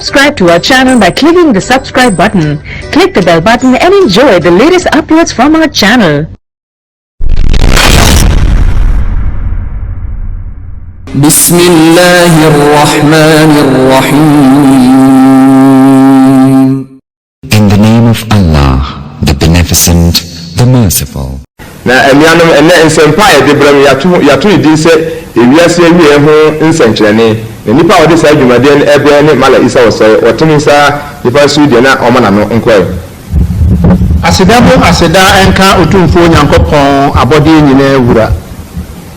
subscribe to our channel by clicking the subscribe button. Click the bell button and enjoy the latest uploads from our channel. Bismillahirrahmanirrahim. In the name of Allah, the Beneficent, the Merciful. Na emianum ene nsempa e debram yato di se ewiase wie ho nsankyerene na nipa wode sa adwumaden ebe ne mala isa wose otumi sa nipa su de na omana no nkwae aseda enka otumfo nyankopon abode nyina wura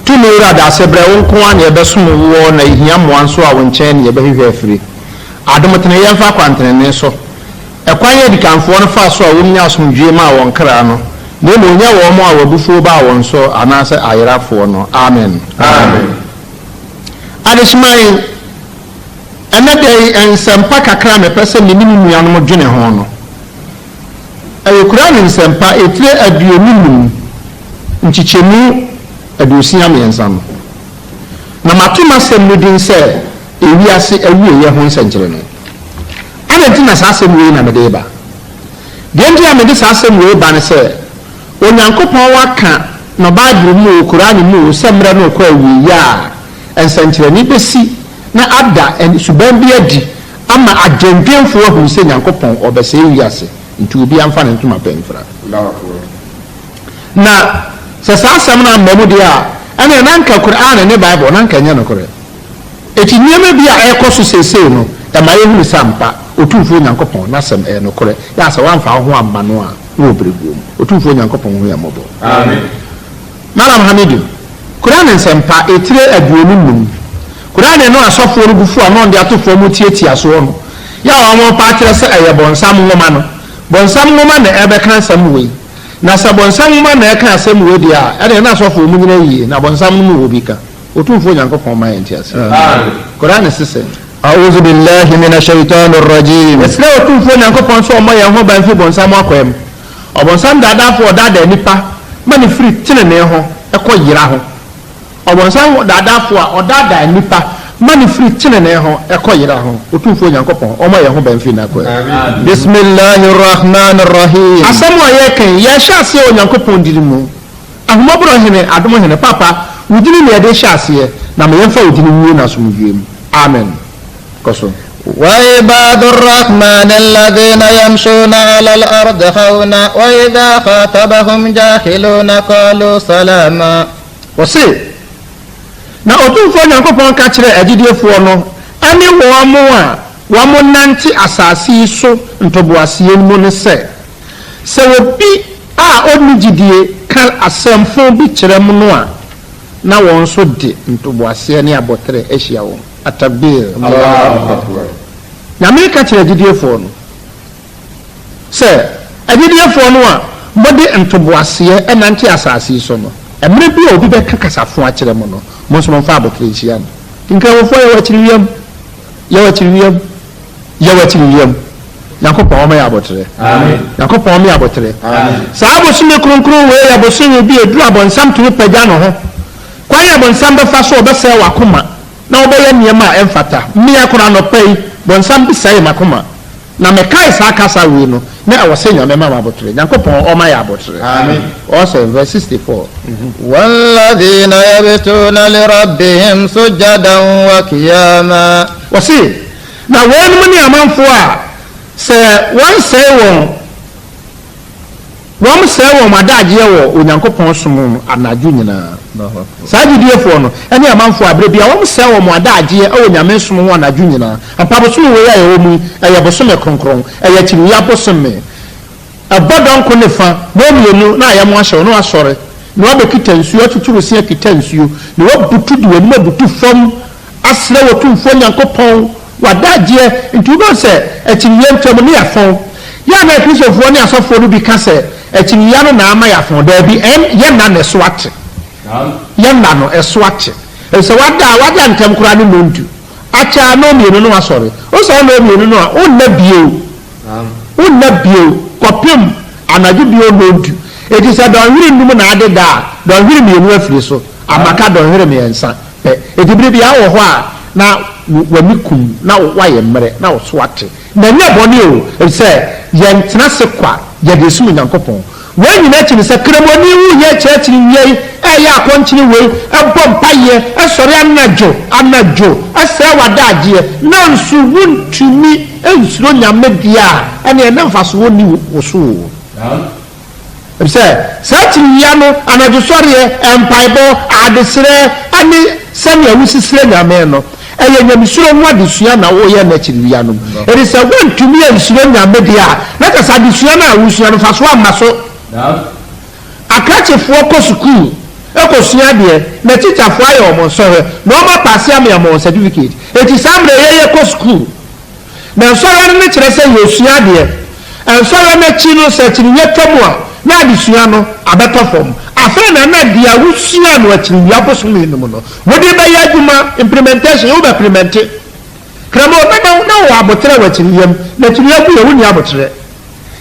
tumi wura da sebre wonko an ye besom wo na ihia moanso a wonchen ye behehwe afiri adomtene yemfa kwantene so ekwan ye dikanfo no fa so a wonnya asomdwe ma wonkra no Nemo nya wo mo awabufuo ba won so anase ayerafo no amen amen adesmai enade ensempa kakra me pese me nimu nuanom dwene ho no ayekura ne ensempa etire aduonum nchichemu aduosia me ensam na matuma sem no din se ewiase awie ye ho nsankyere no anentina sasem we na mede ba dendia mede sasem we ba ne se Onyankopon waka no Bible mu Quran mu semra no kwa wi ya ensankyere ni besi na ada en suban bi adi ama agyendenfo hu se Nyankopon obese wiase nti obi amfa ne ntuma penfra na sasasam na mamu dia ana nanka Quran ne Bible nanka nya no kore eti niema bi a ekoso sesei no e ma yehu sampa otumfo Nyankopon na sem e no kore ya sa wanfa ho amma no a wo bregum otumfo Nyankopon ho ya mobo amen malam hamidu Quran nsempa etire aduonum Quran no asofo no gufu a no de atofo mu tietia so no ya wa mo pa kire se eye bonsam ngoma no bonsam ngoma na ebe kan sam we na sa bonsam ngoma na e kan sam we dia e de na asofo mu nyina yi na bonsam no wo bika otumfo Nyankopon ma entiase amen Quran sese a'udhu billahi minash shaitanir rajim esle otumfo Nyankopon so mo ye ho ban fi bonsam akwam obonsam dada fo dada nipa mani free tinene ho ekoyira ho obonsam dada fo a odada nipa mani free tinene ho ekoyira ho otumfo Nyankopon omo ye ho ban fi na kwa bismillahir rahmanir rahim asamo ye kan ye hyase Onyankopon dirimu ahomobro hene adomo hene papa wudini ne de hyase na me yemfa wudini wu na somdwem amen koso وعباد الرحمن الذين يمشون على الأرض خونا وإذا خاطبهم جاهلون قالوا سلاما وسي na otumfo Nyankopon ka kire agidefo no ani wo mo nanti asasi so ntoboasie mu ne se obi a onigidie kan asemfo bi kire mu no a na won so de ntoboasie ne abotre ehia wo atabir Allahu akbar na America kire agidefo no se agidefo no a bode ntoboasie enanti asasi so no emre bi obi be kakasafo a kire mu no mo so fa abotre ehia no tinka wo fo ye wachiriwiem Nyankopon o ma ya abotre amen Nyankopon o ma ya abotre amen saabo sume kronkron we ya bosunye bi edu abonsam tumi pagya no ho kwa ya bonsam be fa so obese wakoma na obeye niema emfata mmia kora no pai bonsam bi sai makoma na mekai sa kasa we no na awosenya me ma abotre Nyankopon o ma ya abotre amen also verse 64 والذين يبتون لربهم سجدا وقياما wasi na won muni amanfo a se won say won madaje wo Onyankopon som anaju nyina sajidefo no ene amanfo abre bia won say won madaje e Onyame som won anaju nyina apabo so we ya wo mu eye bosome kronkron eye tiri ya bosome abodon ko ne fa bo mienu na ayamo ahye no asore no abekita nsuo atuturu se akita nsuo ne wabutu de wani mabutu fam asre wotumfo Nyankopon wadaje nti do se etiriye ntam ne yafon ya na kristofo ne asofo no bi ka se etiriya no na ama yafon da bi ye na ne swate ye na no eswate se wada ntam kura ne nontu acha no mienu no asore o so no mienu no o na bio kopim anaju bio nontu eti se don hiri num na ade da don hiri mienu afiri so amaka don hiri me ensa eti bire bia wo ho a na wani kum na wayɛ mmerɛ na wo so ate na nyɛ bɔne o sɛ yɛntena se kwa yɛde sum nyankopɔn wɔn nyinaa kyerɛ sɛ kramoni wu yɛ kyerɛkyerɛ wiei ɛyɛ akɔnkyere wei ɛbɔ mpayɛ ɛsɔre anadwo ɛsɛ wadagyeɛ na nso wontumi nsuro nyame deɛ a ɛne ɛna mfaso wɔ ni wo so o sɛ saa kyiriwia no anadwosɔreɛ mpaebɔ adesrɛ ane sɛnea wosisirɛ nyame no ɛyɛ nyamesuro ho adesua na woyɛ no akyiriwia no ɛde sɛ wontumi ansuro nyame deɛ a na kyɛ sɛ adesua no a wosua no fa so amma so akrakyefoɔ kɔ sukuu ɛkɔsua deɛ na tikyafoɔ ayɛ ɔmo nsɔhwɛ na ɔma paase ama ɔmo certificate eti saa mmerɛ yɛyɛ kɔ sukuu na nsɔhwɛ no ne kyerɛ sɛ yɛsua deɛ nsɔhwɛ no akyi no sɛ kyiriwia twa mu a na adesua no abɛtɔ fam afei na deɛ wosua no akyiriwia bosome no mu no wode bɛyɛ adwuma implementation wo bɛplemente kramo na wo abotrɛ wɔ akyiriwia mu na akyiriwia bu yɛ wo ni abotrɛ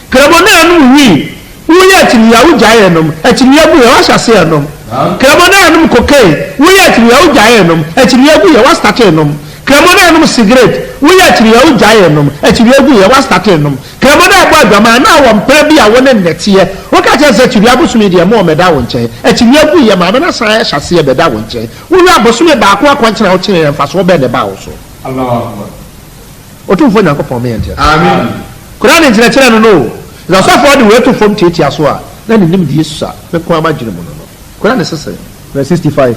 kramo na anom wi woyɛ akyiriwia wo gyaeɛ nom akyiriwia bu yɛ wahyɛ aseɛ nom kramo na anom kokee woyɛ akyiriwia wo gyaeɛ nom akyiriwia bu yɛ wastate nom kramo na anom cigarette woyɛ akyiriwia wo gyaeɛ nom akyiriwia bu yɛ wastate nom kramo na abɔ adwama na wɔ mpra bi a wɔne nnɛteɛ woka kyerɛ sɛ akyiriwia bosome deɛ ma ɔmɛda wo nkyɛn akyiriwia bu yɛ maame na san hyɛ aseɛ bɛda wo nkyɛn woyɛ abosome baako akɔnkyena wo kyerɛ yɛ mfa so wobɛn ne ba wo so ɔtumfoɔ nyankopɔn meyɛ nteɛ amen koraa ne nkyerɛkyerɛ no no na ɔsɔfoɔ de wɔatu fam tiatia so a na ne nim de yesu a mɛko amadwene mu no no koraa ne sesɛ verse 65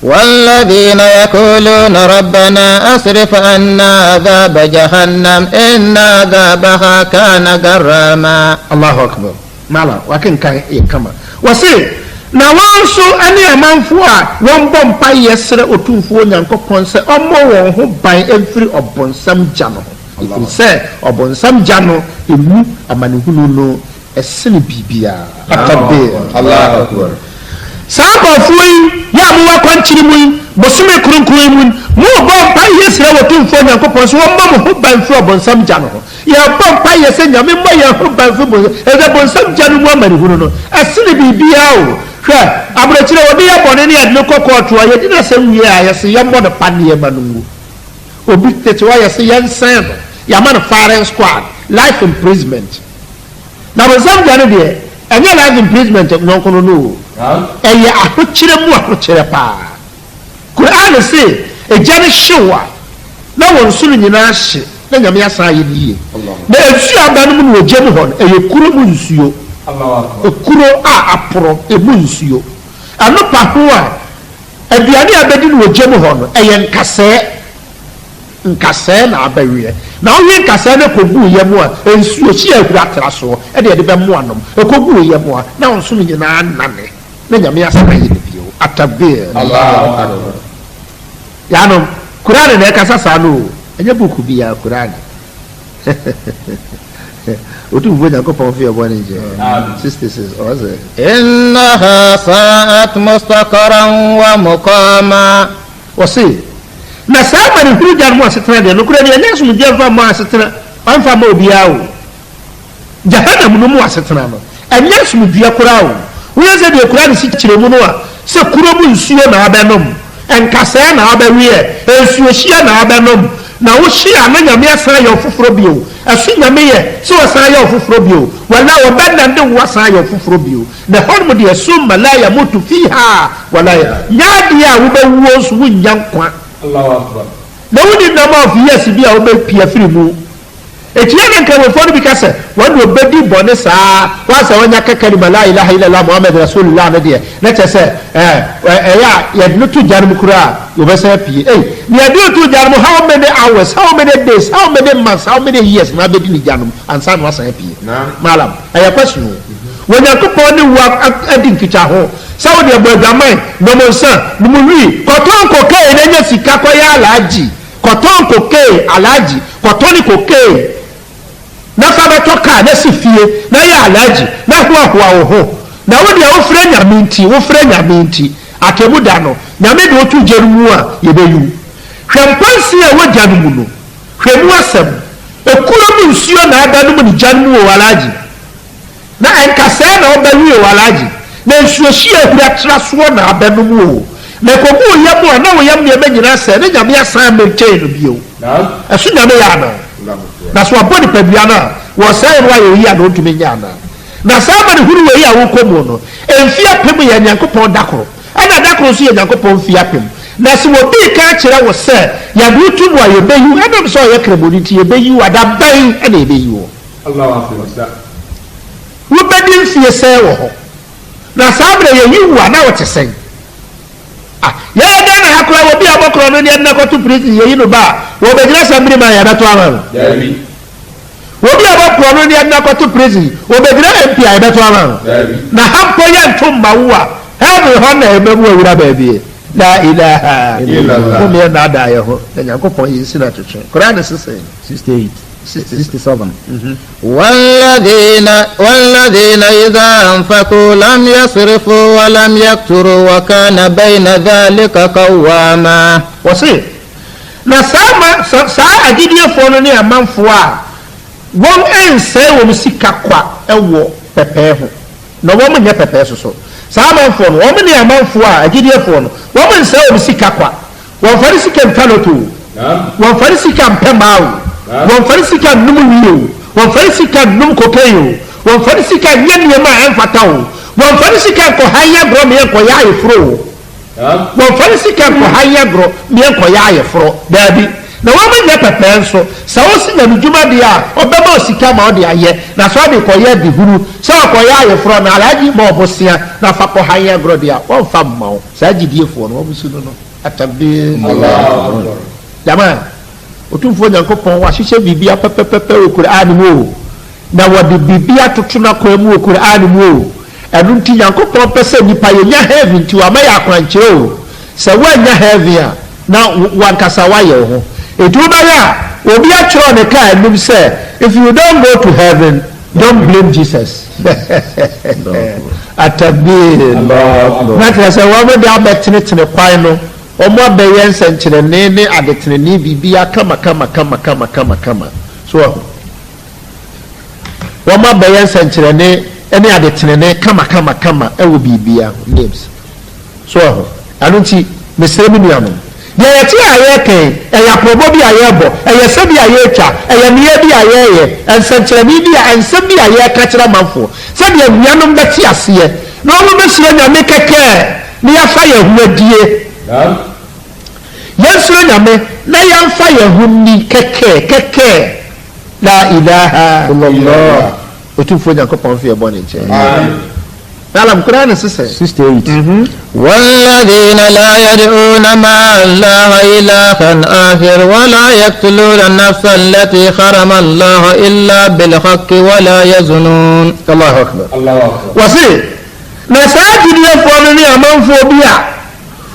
والذين يقولون ربنا أصرف عنا عذاب جهنم إن عذابها كان غراما الله أكبر مالا وكن كان كما وسي na wanso ane amanfo a wɔn bɔ mpa yɛsrɛ otumfuo nyankopɔn sɛ ɔmmɔ wɔn ho ban ɛmfiri ɔbɔnsam gya no ho ɛfiri sɛ ɔbɔnsam gya no ɛmu amanehunu no ɛsene biribiaa atabe Allah akbar saa abɔfoɔ yi yɛ a mowɔ akwankyere mu yi bosome kronkron mu mobɔ mpa yɛsrɛ otumfuo nyankopɔn sɛ wɔmmɔ mo ho ban firi ɔbɔnsam gya no ho yɛbɔ mpa yɛ sɛ nyame mmɔ yɛn ho ban firi ɛsɛ bɔnsam gya no mu amanehunu no ɛsene biribiaa o hwɛ abrɛkyerɛ wɔde yɛ bɔne ne yɛde no kɔkɔɔto a yɛde no sɛm wie a yɛse yɛmmɔ no pa nneɛma no ngu obi tete hɔ yɛse yɛnsɛn no yɛama no firing squad life imprisonment na bɔnsam gya no deɛ ɛnyɛ life imprisonment nɔnko no no ɛyɛ ahokyerɛ mu ahokyerɛ paa Quran se ɛgya no hyew a na wɔn so no nyinaa hye na nyame asan ayɛ no yie na nsuo aba no mu no wɔgya mu hɔ no ɛyɛ kuro mu nsuo ekuro a aporo emu nsuo anopa ho a aduane a bɛdi no wɔgya mu hɔ no ɛyɛ nkasɛɛ na abawie na ɔyɛ nkasɛɛ no kɔgu yɛ mu a nsuo hyi ahura atra soɔ ɛde yɛde bɛmmoa nom ɛkɔgu yɛ mu a na wɔn so no nyinaa nane na nyame asan ayɛ no bio atabee yanom Kurane na ɛkasa saa no ɛnyɛ buku bi ya Kurane otu mvuwe nyankopɔn fi ɔbɔ ne nkyɛ 66 ɔsɛ innaha sa'at mustaqarran wa muqama ɔse na saa ma ne huru gya no mu asetena deɛ nokora deɛ ɛnyɛ asomdwe mfa ma asetena ɔmfa ma obiara o jahannam no mu asetena no ɛnyɛ asomdwe koraa o woyɛ sɛ deɛ kura ne si kyerɛ mu no a sɛ kuro mu nsuo na abɛnom ɛnkasɛɛ na abɛweɛ nsuohyia na abɛnom na wohyia na nyame asan yɛ ɔfoforɔ bio ɛso nyame yɛ sɛ wɔsan yɛ ɔfoforɔ bio wala wɔbɛnande wo asan yɛ ɔfoforɔ bio na hɔnom deɛ summa la yamutu fiha wala nyaadeɛ a wobɛwuo nso wonnya nkwa na wodi nam a ɔfi yɛsi bi a wobɛpia firi mu ɛkyerɛ ne nkramofoɔ no bi ka sɛ wɔne ɔbɛdi bɔne saa woasɛ wɔnya kɛkɛ ne la ilaha illallah muhammad rasulullah no deɛ na kyɛ sɛ ɛyɛ a yɛde no to gya no mu koraa yɛbɛsɛ pie ne yɛde no to gya no mu how many hours how many days how many months how many years na bɛdi ne gya no mu ansa na wasan pie malam ɛyɛ question o wɔnyankopɔn ne wo adi nkitwa ho sɛ wode ɛbɔ adwaman nom nsa nom wi kɔtɔn kokee na nya sika kɔyɛ alagye kɔtɔn kokee alagye kɔtɔn kokee na fa bɛtɔ kaa na si fie na yɛ alagye na hoahoa wo ho na wode a wofrɛ nyame nti atemu da no nyame de wotu gya no mu a yɛbɛyu hwɛ mpansi a wɔgya no mu no hwɛ mu asɛm ekuro mu nsuo na ada no mu ne gya no mu wɔ alagye na ɛnkasɛɛ na ɔbɛwie wɔ alagye na nsuohyia ahura tra soɔ na abɛ no mu o na kobu yam na wo yam ne be nyina se ne nyame asan maintain no bio asu nyame ya na so abodi padua na wo sai no ayo yi a no ntumi nya na sama ne huru we yi a wo komu no emfia pem ya nyankopon dakoro ana dakoro so ya nyankopon fia pem na si wo bi ka kire wo se ya du tu no ayo be yu adam so ya kreboni ti ye be yu ada ban ana be yu Allahu akbar wo be din fie se wo ho na sabre ye yi wa na wo tesen ya da na hakura wo bi abokro no ne na ko to prison ye yi no ba wo be gira samri ma ya da to ama David wo bi abokro no ne na ko to prison wo be gira MP ya da to ama na hampo ya ntom mawa ha be ho na e mebu awura ba bi la ilaha illallah ko me na da ye ho na yakopon yi sina twetwe Quran 68 67 والذين إذا أنفقوا لم يسرفوا ولم يقتروا وكان بين ذلك قواما وسي na saa agidiefoɔ no ne amanfoɔ a wɔn ɛnsɛe wɔn sika kwa ɛwɔ pɛpɛɛ ho na wɔn nyɛ pɛpɛɛ soso saa amanfoɔ no wɔn ne amanfoɔ a agidiefoɔ no wɔn nsɛe wɔn sika kwa wɔn fari sika ntaloto wɔn fari sika mpɛmaa wɔn fari sika num wio wɔn fari sika num kokain wɔn fari sika nyɛ nneɛma a ɛmfata o wɔn fari sika nkɔhaya borɔ meɛ nkɔyɛ ayeforo wɔn fari sika nkɔhaya borɔ meɛ nkɔyɛ ayeforo daabi na wɔn nyɛ pɛpɛɛ nso sɛ wɔsi na dwuma deɛ a ɔbɛma osika ma ɔde ayɛ na so ɔde kɔyɛ de huru sɛ ɔkɔyɛ ayeforo na alagye ma ɔbosia na fa kɔhaya borɔ deɛ a wɔmfa mma wo saa gyidiefoɔ no wɔn su no atabe jama otumfo nyankopɔn wa hyehyɛ bibia pɛpɛpɛpɛ wɔ Qur'an mu o na wɔde bibia toto na kɔ mu wɔ Qur'an mu o ɛno nti nyankopɔn pɛ sɛ nipa yɛ nya heaven nti wa ma yɛ akwankyerɛ o sɛ woanya heaven a na wankasa wayɛ wo ho etu bɛyɛ a obi atwerɛ ne kaa anum sɛ if you don't go to heaven don't blame Jesus atabir na kyerɛ sɛ wɔn de abɛtenetene kwan no ọmọ abẹyẹ nsẹnkyerẹnne ne adetenene bibia kama so ọmọ abẹyẹ nsẹnkyerẹnne ne adetenene kama ẹwọ bibia names so ano nti mesere mi nuanom deɛ yɛte ayɛ kɛn ɛyɛ apɔbɔ bi ayɛ bɔ ɛyɛ sɛ bi ayɛ twa ɛyɛ mmea bi ayɛ yɛ nsɛnkyerɛnne bi a nsɛm bi ayɛ ka kyerɛ amanfoɔ sɛdeɛ nuanom bɛte aseɛ na wɔn bɛhyira nyame kɛkɛ ne yɛafa yɛn ho adie yɛnsoro nyame na yɛmfa yɛn ho ni kɛkɛ la ilaha illallah otumfo nyankopɔn fi ɛbɔ ne nkyɛn alam Quran 68 والذين لا يدعون مع الله إلها آخر ولا يقتلون النفس التي حرم الله إلا بالحق ولا يزنون الله أكبر وسي نساجد يفعلني أمانفو بيا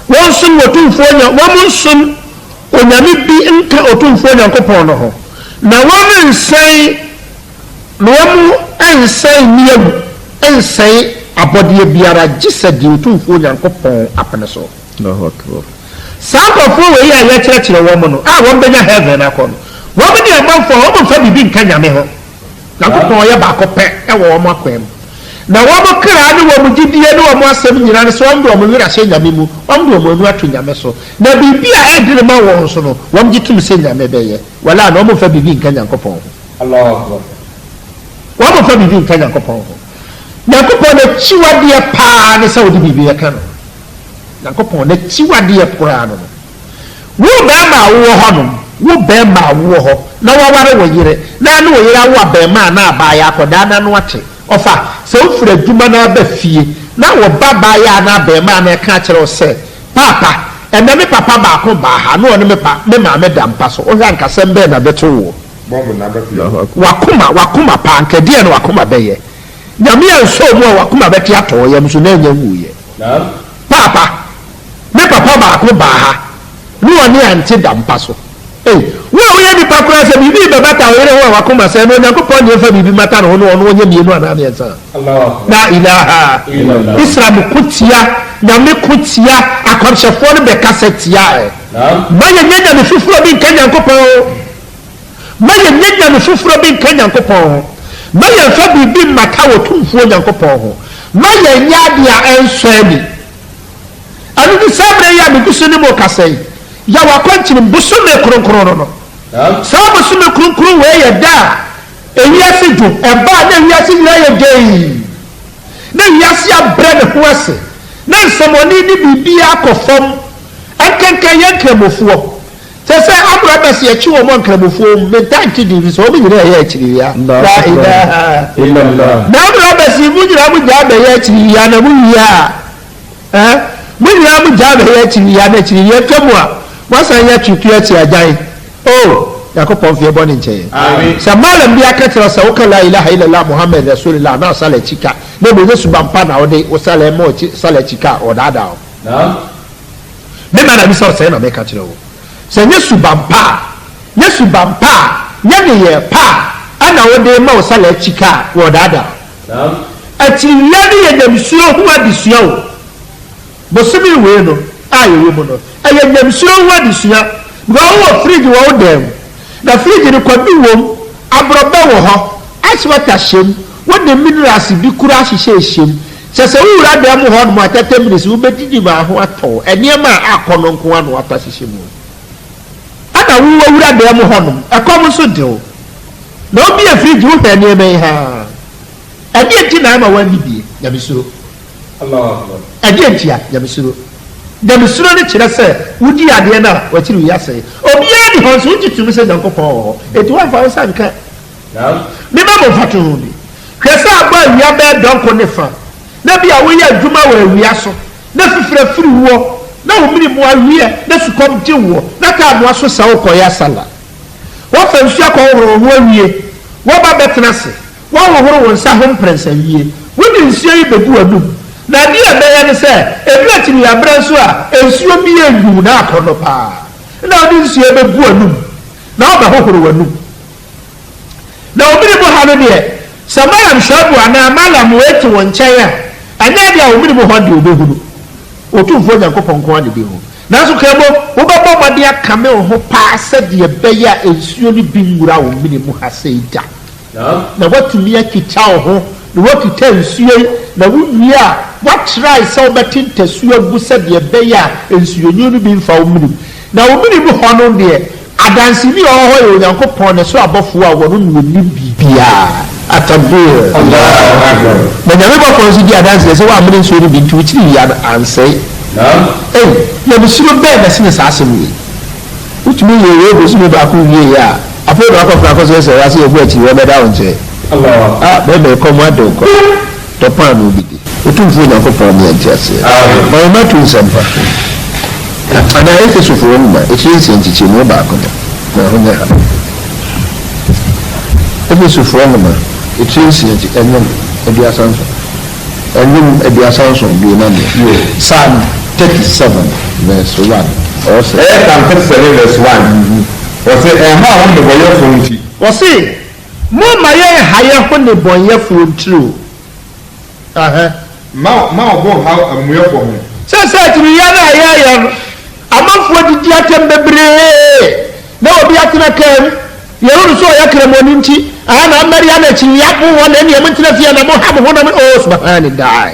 وانسن وتنفو ومنسن onyame bi nka otumfo nyankopɔn no ho na wɔn nsɛn na wɔn nsɛn niam nsɛn abɔdeɛ biara gye sɛ deɛ otumfo nyankopɔn apene so saa nkɔfoɔ wɔ yi a yɛkyerɛkyerɛ wɔn no a wɔn bɛnya heaven akɔ no wɔn ne amanfoɔ wɔn mfa biribi nka nyame ho nyankopɔn yɛ baako pɛ ɛwɔ wɔn akwan mu na wɔn kra ne wɔn gyidie ne wɔn asɛm nyinaa so wɔn de wɔn werɛ ahyɛ nyame mu wɔn de wɔn anu ato nyame so na biribi a ɛdene ma wɔn so no wɔn gye tum sɛ nyame bɛyɛ wala na wɔn mfa biribi nka nyankopɔn ho wɔn mfa biribi nka nyankopɔn ho nyankopɔn na kyiwadeɛ paa ne sɛ wɔde biribi yɛ ka no nyankopɔn na kyiwadeɛ koraa no wo bɛrima a wowɔ hɔ nom wo bɛrima a wowɔ hɔ na wɔware wɔ yere na ne wɔ yere awo a bɛrima a na abaayɛ akɔdaa na no ate ɔfa sɛ wofiri adwuma no aba fie na wɔba baayɛ a na bɛrima a na ɛka kyerɛ wo sɛ papa ɛnɛ me papa baako baa ha na ɔne me maame da mpa so wohwɛ ankasɛm bɛɛ na bɛto wo wakoma paa nkadeɛ no wakoma bɛyɛ nyame yɛ nsɔ mu a wakoma bɛte atɔɔ yam so na ɛnyɛ wuyɛ papa me papa baako baa ha na ɔne ante da mpa so wo a woyɛ nipa koraa sɛ biribi bɛbata wo yere ho a wakoma sɛ no onyankopɔn neɛ fa biribi mata no ho no ɔno ɔnyɛ mmienu anaa mmiɛnsa la ilaha israel ko tia nyame ko tia akɔmhyɛfoɔ no bɛka sɛ tia ma yɛnyɛ nyame foforɔ bi nka nyankopɔn ma yɛnyɛ nyame foforɔ bi nka nyankopɔn ho ma yɛmfa biribi mmaka wɔ tumfuo nyankopɔn ho ma yɛnyɛ adeɛ a ɛnsɔ ani anu di sabre ya me kusuni mo kasai ya wa kwanti busume kronkron no sa busume kronkron we ya da ewiase du eba na ewiase na ya gei na ewiase abre ne ho ase na nsomoni ni bibia akofom ankenkan yankramofuo sese abra besi echi wo mo nkramofuo me tanki di so bi nyira ya echi ya la ilaha illallah na abra besi mu nyira mu ja be ya echi ya na mu ya mu nyira mu ja be ya echi ya na echi ya twamua wasan ya twitwa echi ajan yakopon fie boni nche amen samala mbi akatira sa woka la ilaha illallah muhammad rasulullah na sala chika no be yesu bampa na ode o sala mo chi sala chika o dada o na me na bi so say na me katira wo se yesu bampa ye pa ana ode ma o sala chika o dada na ati yadi ye demsuo hu adisuo o bosumi we no ayo we mo no aye demsuo hu adisuo wo fridge wo dem na fridge ni kwadu wom abroba wo ho aswata shem wo de minerals bi kura hihye shem sese wura de mo ho no atata minutes wo bedidi ba ho ato enema akono nko anu ata hihye mu ada wo wura de mo ho no akom so de o na obi e fridge wo pe enema ha ade enti na ma wa bibie ya bisuro Allahu akbar ade enti ya bisuro demisuro ne kyerɛ sɛ wudi adeɛ na wakyiri wi asɛ obiara di hɔ so wututu sɛ Nyankopɔn etu wa fa wo sa nka me ba mo fatu bi hwɛ sɛ aba awia bɛ dɔnko ne fa na bi a woyɛ adwuma wɔ awia so na fifira firi wo na wo mini mo awia na sukɔm gye wo na ka mo aso sa wo kɔyɛ sala wo fa nsu akɔhoro wo awie wo ba bɛtena se wo hohoro wo nsa ho mprɛnsa wie wo ni nsuo yi begu anum na dia bɛyɛ ne sɛ ebi atiri abra so a ensuo bi engu na akɔno pa na odi nsuo bɛgu anum na ɔba hohoro wanum na obiri bo ha no deɛ samaya mshabu ana mala muweti wo nkyɛn a anya dia obiri bo ho de obehuru otumfo Nyankopɔn ko ade bi ho nanso kɛbo wo bɛbɔ mɔde akame wo ho pa sɛ deɛ bɛyɛ a ensuo ni bi ngura wo mini mu ha sɛ ida na watumi akita wo ho na wakita nsuo na wunni a watry sɛ wobɛtenta suo agu sɛ deɛ bɛyɛ a nsuonyi no bi mfa wo mini na wo mini mu hɔ no deɛ adansi bi ɔhɔ yɛ Onyankopɔn ne so abɔfo a wɔno no ni bibia atabir Allahu akbar na nyame bɔfo so di adansi sɛ wa amene nsuo no bi nti wukiri ya ansɛe ya bisuro bɛɛ na sine saa asɛm yi wutumi yɛ wɔ bisuro baako wie ya afɔ do akɔfra akɔsɛ sɛ wase ebu akyi wɔ bɛda wo nkyɛ Allah bɛɛ kɔ mu adɔ kɔ tɔpan no bi di otumfo Nyankopɔn ne anti ase ma ma tu nsɛmpa ana Efesofo no ma ekyiri nsɛnkyikyi no baako na ho nyɛ ha Efesofo no ma ekyiri nsɛnkyikyi ɛnyɛ aduasa nso ɛnyɛ aduasa nso bi na ne Psalm 37 verse 1 also Psalm 37 verse 1 wɔse ɛha ho ne bɔyɛfo nti wɔse mo ma yɛ hayɛ ho ne bɔyɛfo ntiro ma ɔbɔ ha amuyɛfo ho sɛ tiri ya na ya no amanfo didi atem bebree na obi atena kam yɛru so ɔyɛ kramoni nti na amaria na akyi ya po wɔ na ne yɛm ntena fie na mo ha mo ho na subhanallah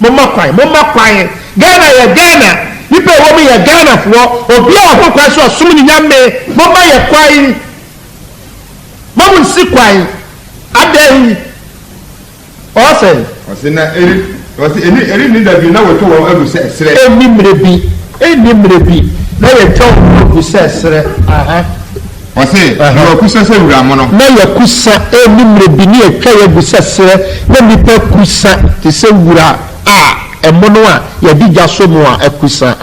mo makwan Ghana ya Ghana nipa wo mo yɛ Ghana fo obi a ho kwa so ɔsom ni nyame mo ma yɛ kwan mo mo si kwan adan ɔsɛ na eri ni dabi na woto wɔ agu sɛ srɛ eni mre bi na yɛ tɔn agu sɛ srɛ ɔsɛ na kusa sɛ wura mo no na yɛ kusa eni mre bi ni yɛ twa yɛ agu sɛ srɛ na nipa kusa te sɛ wura ɛmono a yɛdi gya so mu a akusa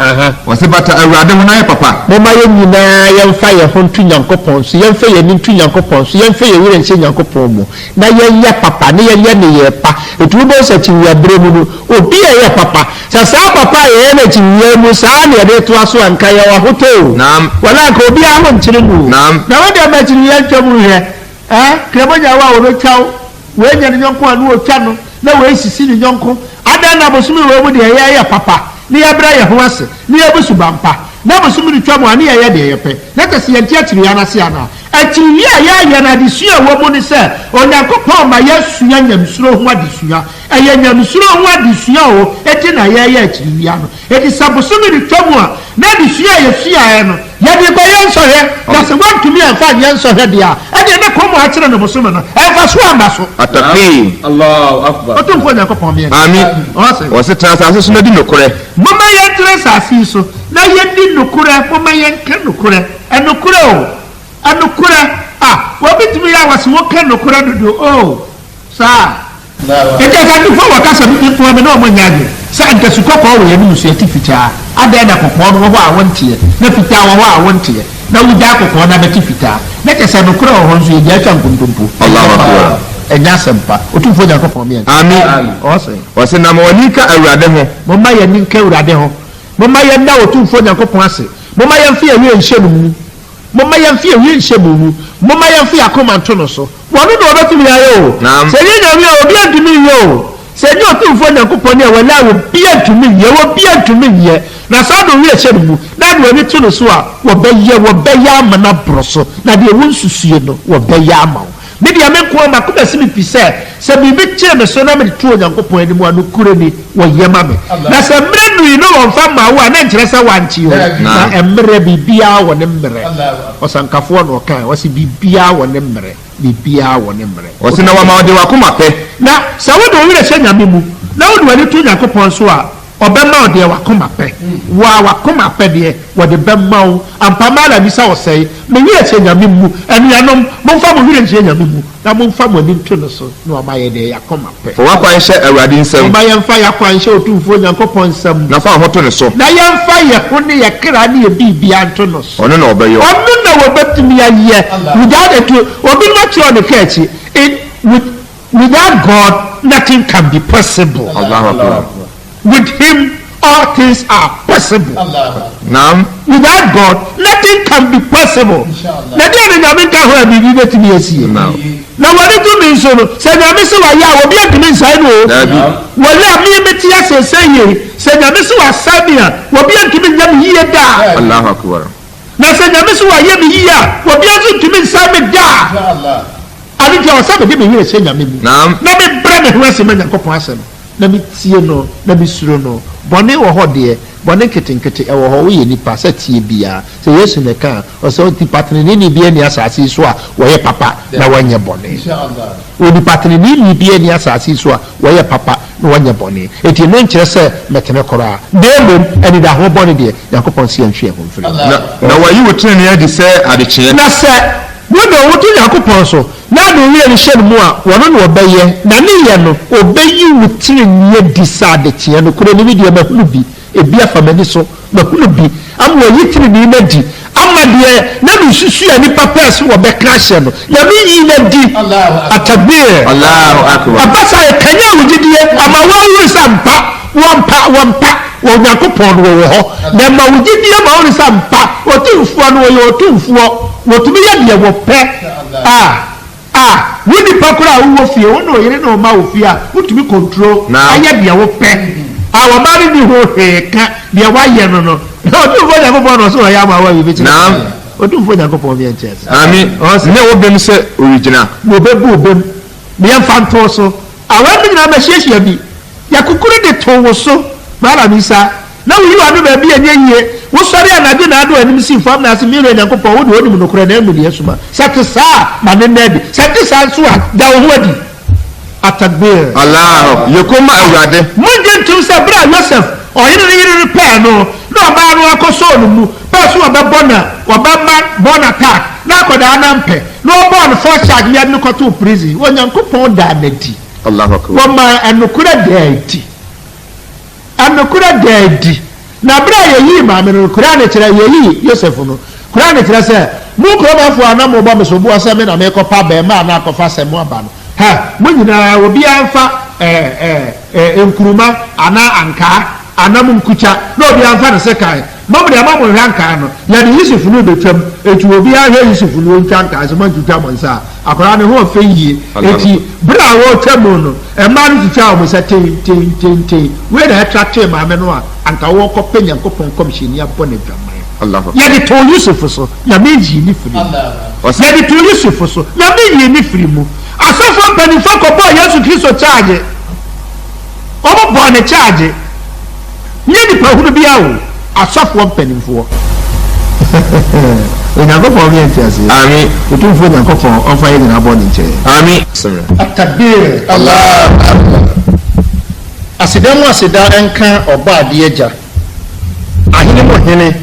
ɔsɛ bata awurade ho na yɛ papa mo ma yɛ nyinaa yɛmfa yɛ ho ntu Nyankopɔn so yɛmfa yɛ ni ntu Nyankopɔn so yɛmfa yɛ wura nhyɛ Nyankopɔn mu na yɛyɛ papa ne yɛyɛ ne yɛ pa etu bo sɛ kyiwia bre mu no obi yɛ papa sɛ saa papa yɛ na kyiwia mu saa ne yɛde to aso anka yɛ wa hoto naam wala ka obi a ho nkyere mu naam na wode ma kyiwia ntwam hwɛ krebonya wa wo twaw we nya ne nyonko anu o twa no na we sisi ne nyonko ada na bosumi we mu de yɛ papa ne yɛbra yɛ ho ase ne yɛbusu bampa na bosumi de twam ani yɛ de yɛpɛ na tɛse yɛ ntiakyiri ya na se ana akyiri a yɛ na de sua wo mu ne sɛ Onyankopɔn ma yɛsua nyamsuro ho adesua ɛyɛ nyamsuro ho adesua o eti na yɛyɛ akyiriwia no eti sabosome de twam a na adesua yɛsuaeɛ no yɛde bɛyɛ nsɔhwɛ na sɛ wɔntumi amfa nyɛ nsɔhwɛ deɛ a ɛdeɛ ne kɔn mu akyerɛ no bosome no ɛmfa so amba so atakii Allahu akbar. ɔtomfo nyankopɔn meɛ amen wɔse tena asase so na di nokorɛ momma yɛntere asase yi so na yɛdi nokorɛ momma yɛnka nokorɛ ɛnokorɛ o ɛnokorɛ wɔbɛtumi yɛ a wɔse wɔka nokorɛ dodo o saa ɛgya kadifo wɔkasa mpoa me na ɔmɔ nya adwe sɛ nkasi kɔkɔɔ wɔ yɛne musu ɛti fitaa adɛn na kɔkɔɔ no wɔ hɔ a wɔnteɛ na fitaa wɔ hɔ a wɔnteɛ na wogyaa kɔkɔɔ na bɛte fitaa na kyɛ sɛ nokorɛ wɔ hɔ nso yɛgya atwa nkontompo ɛnyɛ asɛmpa ɔtumfoɔ nyankopɔn meɛ amen wɔse na ma wɔni ka awurade ho momma yɛni nka awurade ho momma yɛnna ɔtumfoɔ nyankopɔn ase momma yɛmfe yɛwie nhyɛ no mu momma yɛmfe yɛwie nhyɛ mu mu momma yɛmfe yɛakoma nto no so wɔno na wɔbɛtumi ayɛ o sɛ yɛ nyame a obi antumi yɛ o sɛ nyɛ ɔtumfoɔ nyankopɔn ne a wɔla a wɔbi antumi yɛ wɔbi antumi yɛ na saa de owie hyɛ no mu na de wɔne to no so a wɔbɛyɛ ama no aborɔ so na deɛ ɛwɔ nsusue no wɔbɛyɛ ama wo me deɛ menkoa ma koma si me pi sɛ biribi kyerɛ me so na mede to onyankopɔn anim a nokure ni wɔyɛ ma me na sɛ mmerɛ nui no wɔmfa ma wo a na nkyerɛ sɛ wankye hɔ na mmerɛ biribiaa wɔ ne mmerɛ ɔsankafoɔ na ɔkae wɔse biribiaa wɔ ne mmerɛ biribiaa wɔ ne mmerɛ wɔse na wɔma wɔde wakoma pɛ na sɛ wode wo werɛ hyɛ nyame mu na wode w'ani to onyankopɔn so a ɔbɛma wo deɛ wakoma pɛ wa wakoma pɛ deɛ wɔde bɛma wo ampama ala bisa wɔ sɛe me werɛ hyɛ nyame mu anuanom momfa mo werɛ hyɛ nyame mu na momfa mo ani nto no so na ɔma yɛ deɛ yakoma pɛ fa wakwan hyɛ awurade nsɛm ɔma yɛmfa yɛakwan hyɛ ɔtumfoɔ nyankopɔn nsɛm na fa ho to ne so na yɛmfa yɛ ho ne yɛ kra ne yɛ biribia nto no so ɔno na ɔbɛyɛ ɔno na wɔbɛtumi ayɛ without it obi no kyerɛ ne ka akyi without God nothing can be possible with him all things are possible naam without God nothing can be possible na deɛ ne nyame nka ho a biribi bɛtumi asie na wɔde tumi nso no sɛ nyame sɛ wayɛ a wɔbi atumi nsae no o wɔle a meyɛ bɛti asɛsɛ yie sɛ nyame sɛ wasa me a wɔbi atumi nya me yie daa Allahu akbar na sɛ nyame sɛ wayɛ me yie a wɔbi atumi nsae me daa ade deɛ ɔsɛ mede me werɛ hyɛ nyame mu na mebrɛ me ho ase ma nyankopɔn asɛm na metie no na mesuro no bɔne wɔ hɔ deɛ bɔne nketenkete ɛwɔ hɔ woyɛ nipa sɛ tie biara sɛ yesu ne ka ɔsɛ nipa teneneni bi ani asase so a wɔyɛ papa na wɔnyɛ bɔne onipa teneneni bi ani asase so a wɔyɛ papa na wɔnyɛ bɔne eti ne nkyerɛ sɛ mɛtene koraa na mmom anidaho bɔne deɛ nyankopɔn si nhwe ɛho mfiri na wayi wo tenene adi sɛ adekyeɛ na sɛ wode woto nyankopɔn so na de owia no hyɛ no mu a wɔno na ɔbɛyɛ na ne yɛ no ɔbɛyi wo tenenee adi sɛ adekyeɛ no kuro no bi deɛ mahunu bi ebi afa m'ani so mahunu bi ama wɔyi tenenee no adi ama deɛ na ne nsusu a nipa pɛɛ so wɔbɛka ahyɛ no nyame yi no adi atabir abasa yɛkanya a wogyidie ama wɔawuru sɛ wɔmpa onyankopɔn no wɔwɔ hɔ na ma wogyidie ma wɔre sɛ mpa ɔtumfoɔ no wɔyɛ ɔtumfoɔ wɔtumi yɛ deɛ wɔpɛ wo nipa koraa wowɔ fie wo na ɔyere na ɔma wo fie a wotumi control ayɛ deɛ wopɛ wɔma no ne ho hwee ka deɛ woayɛ no no ɔtumfoɔ nyankopɔn na ɔsɛ ɔyɛ ama wa bibɛkyerɛ ɔtumfoɔ nyankopɔn meɛnkyɛ sɛ ne wobɛm sɛ original wɔbɛbu obɛm meyɛmfa ntoo so awa no nyinaa bɛhyiahyia bi yɛkokoro de too wo so maala misa na woyi wa no baabi ɛnyɛ yie wosɔre anadwo na ado anim si fam na ase mmiri nyankopɔn wode wonim nokorɛ na amu deɛ suma sɛ te saa ma ne nna adi sɛ te saa nso a da wo ho adi atakbir Allah yɛkɔma awurade mogye ntom sɛ berɛ a Yosef ɔyere ne yere repɛɛ no na ɔbaa no akɔ sɔɔ no mu pɛɛ so wɔbɛma bɔn attack na akɔdaa na mpɛ na ɔbɔɔ no first charge ne ade no kɔtoo prison onyankopɔn daa n'adi wɔma ɛnokorɛ daa adi ɛnokorɛ daa adi na berɛ a yɛyii maame no koraa ne kyerɛ yɛyii Yosef no koraa ne kyerɛ sɛ mo kuromafoɔ a na mobɔ me so boɔ sɛ me na mekɔpa bɛɛma a na akɔfa sɛ mo aba no mo nyinaa obiara mfa nkuruma anaa ankaa anam nkucha na obiara mfa ne sɛ kae mɔmde ama mo hwɛ ankaa no yɛde Yusuf no bɛtwam ɛti obiara hwɛ Yusuf no ntwa ankaa sɛ mantwitwa mo nsa a akɔraa ne ho ɔfɛ yie ɛti berɛ a wɔtwa mu no ɛma no twitwa mo sɛ tentententen wei na ɛtra tee maame no a anka wɔkɔpɛ Nyankopɔn kɔmhyɛni abɔ ne dwaman yɛde too Yusuf so nyame yii ne firi mu yɛde too Yusuf so nyame yii ne firi mu asɔfoɔ mpanimfoɔ kɔbɔɔ Yesu Kristo kyaagye omo bo ne charge nye nipa hunu bia wo asofo mpanimfo onyankopɔn bi entiase amen otumfo onyankopɔn ɔmfa yɛ nyina bɔ ne nkyɛn amen atakbir Allah asidam asida enka ɔba ade agya ahene mo hene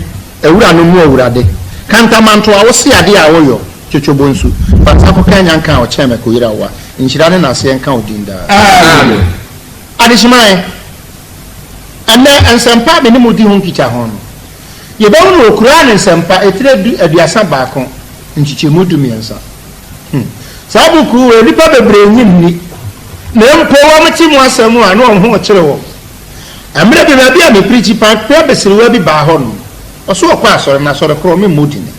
awura no mu awurade kantamanto a wo se ade a woyɔ twetwobo nsu patako kan nyanka a ɔkyɛm ko yira wa nhyira ne nase enka odinda amen adishman ana ansampa be ne mudi ho nkicha ho no yebɛwo no okura ne nsampa etire aduasa baako nchichemu dumiensa sabuku we nipa bebre nyinni na mpo wo meti mu asamu a no ho kyere wo amre be ba bia me principal pe besiriwa bi ba ho no oso okwa asore na asore kro me mudi ne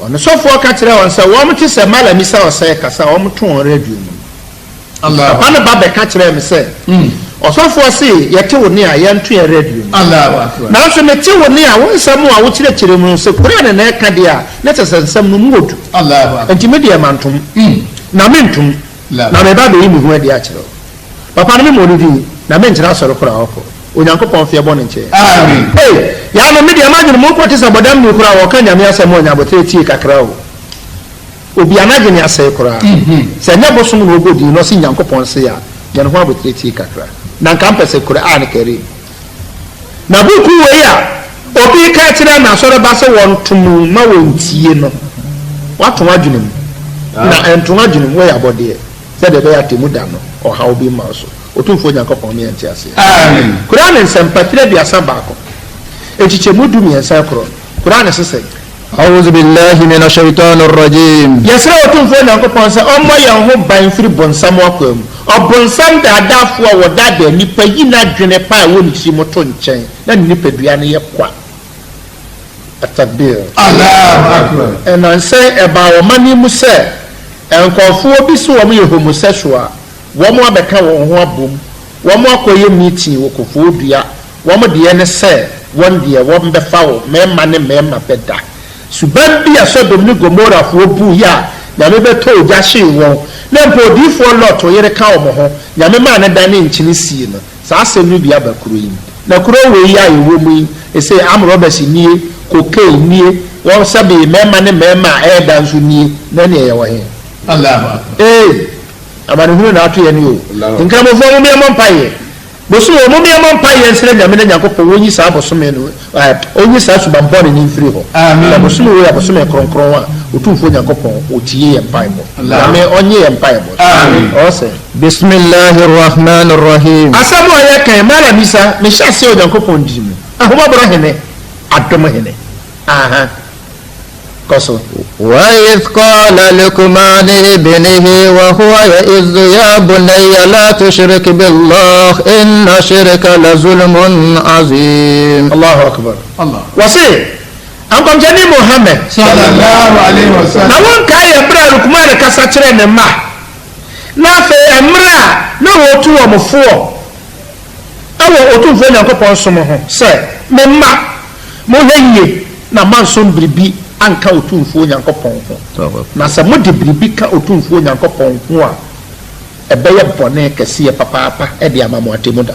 ono sofo ka kyere won sa wo meti se mala misa o se kasa wo mton radio no Allah bana ba be ka kyere me se osofo se yete wo ne a yantu ya radio Allah na so meti wo ne a won samu a wo kyere mu se kura ne na ka de a ne tsansam no mu odu Allah enti me de mantum na mentum na me ba be yi mu hu ade a kyere papa no me mo di na me nkyira soro kura wo onyankopɔn fie bɔ ne nkyɛ amen ya no me de amagye mo ko tesa bodam ni kura wo ka nyame asɛm onyabotre tie kakra wo obi anagye ne asɛ kura sɛ nya bosom no ogodi no se nyankopɔn se ya ya no ho abotre tie kakra na nka mpɛsɛ kura a ne kare na buku we ya obi ka kyerɛ na sɔre ba se won tomu ma won tie no wato adwene mu na ento adwene mu ya bɔde sɛ de be ya temu da no ɔha obi ma so otumfo nyankopɔn me ante ase amen Quran nsempatire bi asa baako echichemu du mi ensa kro Quran sese أعوذ بالله من الشيطان الرجيم yesra otumfo nyankopɔn sɛ ɔmmɔ yɛn ho ban firi bonsam akwam ɔbonsam daadafo a wɔdada nipa yi na dwene pa a wɔn ti moto nkyɛn na nipa dua no yɛ kwa atakbir Allahu akbar ɛna sɛ ɛba wɔn mani mu sɛ nkɔfoɔ bi so wɔn yɛ homosexual wɔn abɛka wɔn ho abom wɔn akɔyɛ meeting wɔ kɔfoɔ dua wɔn deɛ ne sɛ wɔn deɛ wɔn bɛfa wɔ mɛɛma ne mɛɛma bɛda suban bi asɔdom ne gomora foɔ bu ya nyame bɛtɔ ogya hye wɔn na mpo odiifoɔ lɔto yere ka wɔn ho nyame maa ne da ne nkyene sie no saa asɛm no bi aba kuro yi na kuro wɔ yi a ɛwɔ mu yi ɛsɛ amrobɛs nie cocaine nie wɔn sɛbe mɛɛma ne mɛɛma a ɛɛda nso nie na ne ɛyɛ wɔ he Allahu akbar amanehunu na ato yɛ ne o nkramofoɔ mo bɛmɔ mpaeɛ bosu mo bɛmɔ mpaeɛ nsrɛ nyame ne nyankopɔn wɔnyi saa bosome no onyi saa subambɔ ne mfiri hɔ na bosu wo ya bosome kronkron a otumfo nyankopɔn otie yɛ mpaebɔ nyame ɔnye yɛ mpaebɔ ɔsɛ bismillahir rahmanir rahim asɛm a yɛ kan mara misa me hyɛ ase onyankopɔn di mu ahomaboro hene adom hene aha koso وإذ قال لقمان لابنه وهو يئذ يا بني لا تشرك بالله إن الشرك لظلم عظيم الله أكبر الله وسي أنكم جاني محمد صلى الله عليه وسلم نوان كاي أمرا لقمان كساترين ما نافي أمرا نوتو ومفو أو أتو فين أنكم بانسومه سي مما مهيي نمان سون بريبي anka otumfuo nyankopɔn ho na sɛ mo de biribi ka otumfuo nyankopɔn ho a ɛbɛyɛ bɔne kɛseɛ papaapa ɛde ama mo atemu da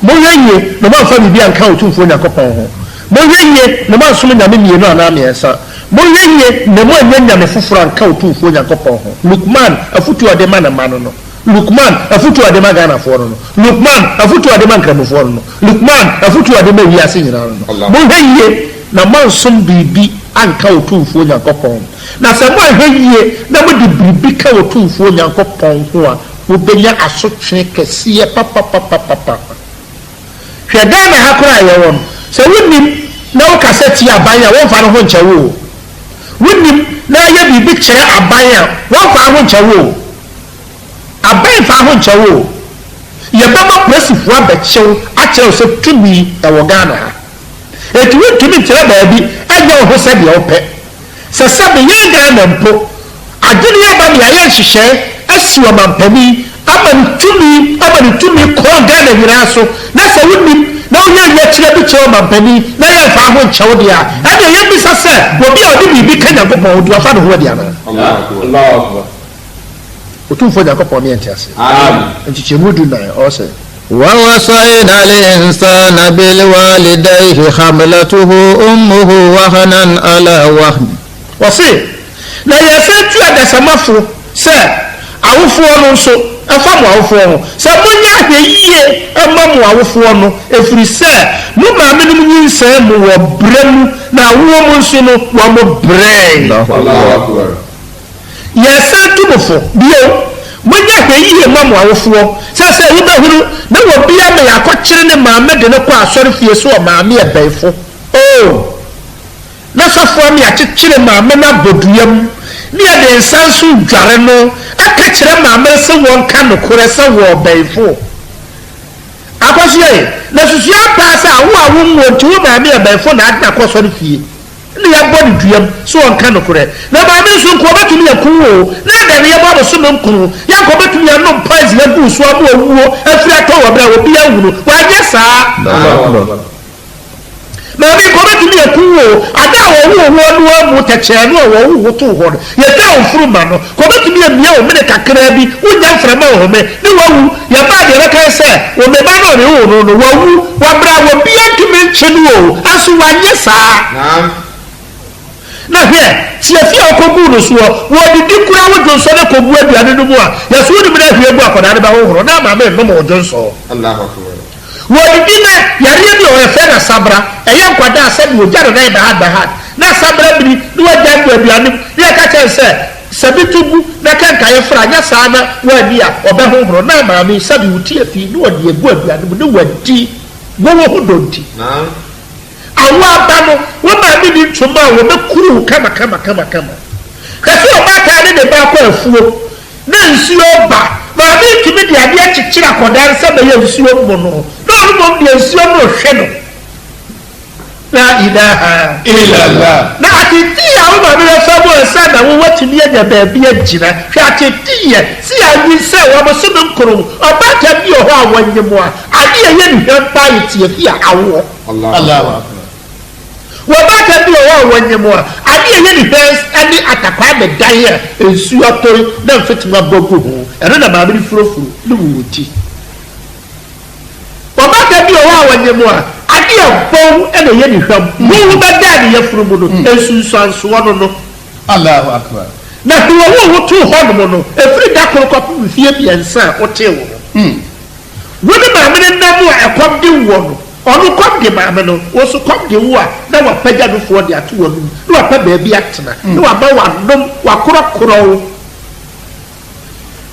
mo hwɛnyie na mo amfa biribi anka otumfuo nyankopɔn ho mo hwɛnyie na mo ansom nyame mmienu anaa mmiɛnsa mo hwɛnyie na mo anya nyame foforɔ anka otumfuo nyankopɔn ho lukman afutu ɔde ma ne ma no lukman afutu ɔde ma ghanafoɔ no lukman afutu ɔde ma nkramofoɔ no lukman afutu ɔde ma wiase nyinaa no mo hwɛnyie na mansom bibi anka otumfuo nyankopɔn na sɛ mo ahwɛ yie na mo de bibi ka otumfuo nyankopɔn ho a wo benya asotwe kɛseɛ papapapapa hwɛ da na ha kora yɛ wɔn sɛ wonim na wo kasa ti aban a wɔmfa no ho nkyɛ wo wonim na yɛ bibi kyerɛ aban a wɔmfa ho nkyɛ wo aban fa ho nkyɛ wo yɛbɛma presifoɔ abɛkyew akyerɛw sɛ tumi ɛwɔ Ghana ha etu tumi ntira baabi anya wo ho sɛ deɛ wopɛ sɛ sɛ yɛn Ghana mpo adwene yɛ ba ne ayɛ nhyehyɛ asi wɔ mampani ama ne tumi kɔɔ Ghana nyinaa so na sɛ wonim na woyɛ nyɛ kyerɛ bi kyerɛ mampani na yɛmfa ho nkyɛw deɛ a ɛne yɛbisa sɛ obi a ɔde biribi ka Nyankopɔn wode wafa ne ho adi anaa otumfo Jacob me entiase nchichemu du na o se ووصينا الإنسان بالوالديه حملته أمه وهنا على وهن wose na yesetu adasamafo se awofo no nso afamu awofo ho se munya hweyie amamu awofo no efiri se mu maame no nyinsa mu wo bremu na wo mu nso no wo mo brɛ Allahu akbar yesetu bofo bio munya hweyie amamu awofo se wo bahuru na wo bia me yakɔkyere ne maame de ne kɔ asɔre fie so o maame ɛbɛfo na sɔfo me akyekyere maame na boduyam ne ya de nsanso dware no aka kyerɛ maame se wɔn ka no kore se wɔ bɛfo akɔhye na susua pa se awo mo nti wo maame ɛbɛfo na adna kɔsɔre fie ne ya bɔ ne duyam so wɔn ka no kore na maame nso nko betumi yakuwo na da ne ya bɔ no so no nko ya nko betumi ya no poison ya gu so abo awuo afiri atɔ wɔ bra obi awunu wa anya saa maame ko betumi yakuwo ada wo no mu teche no wo to ho ye ta ofuru ma no ko betumi amia o me kakra bi unya mframa wo me ne wawu ya ba de reka se wo me ba no re wo no wawu wa bra wo bi antumi nchenu o aso wanye saa na hwe ti afi akogu no so wo didi kura wo jonso ne kogu aduane no mu a ya so ni me na hwe bu akoda ne ba ho na maame no mo jonso Allahu akbar wodi na yare bi o efe na sabra eya nkwada asabi o jare na ba na sabra bi ni waja bu aduane ni aka chen se sabitugu na kanka ye fra nya saa na wadi a obe hohoro na maami sabi wuti afi ni wadi egu aduane mu ni wadi wo ho donti na awa ba no wo maami ni ntoma wo be kuru kama kasi o ba ta ne ba kwa afuo na nsuo ba maami tumi de ade akyekyere akodan se be ye nsuo mo no no de nsuo no hwe no la ilaha illallah na atiti ya wo maami le fa bo sa na wo watumi anya ba bi agina hwe atiti ye si ayi se wo mo so no nkoro oba ta bi o ho awanyemo a ade ye ni hwempa yiti afi awo Allahu akbar wo ba ta bi o ho awanyemo a ade ye ni hwes ani atakwa be dan ye nsuo tori na mfetima bogu ho eno na maami furofuru ni wuti obaka bi o wa wanyemu a ade abon e na ye ni hwam wo ba da ni yafuru mu no esunsanso no Allahu akbar na wo tu ho no no efiri da korokop fie biensa o te wo wo de maame ne namu a ekom de wo no onu kom de maame no wo so kom de wo a na wa pagya no fo de ato wo no na wa pa ba bi atena na wa ba wa nom wa korokoro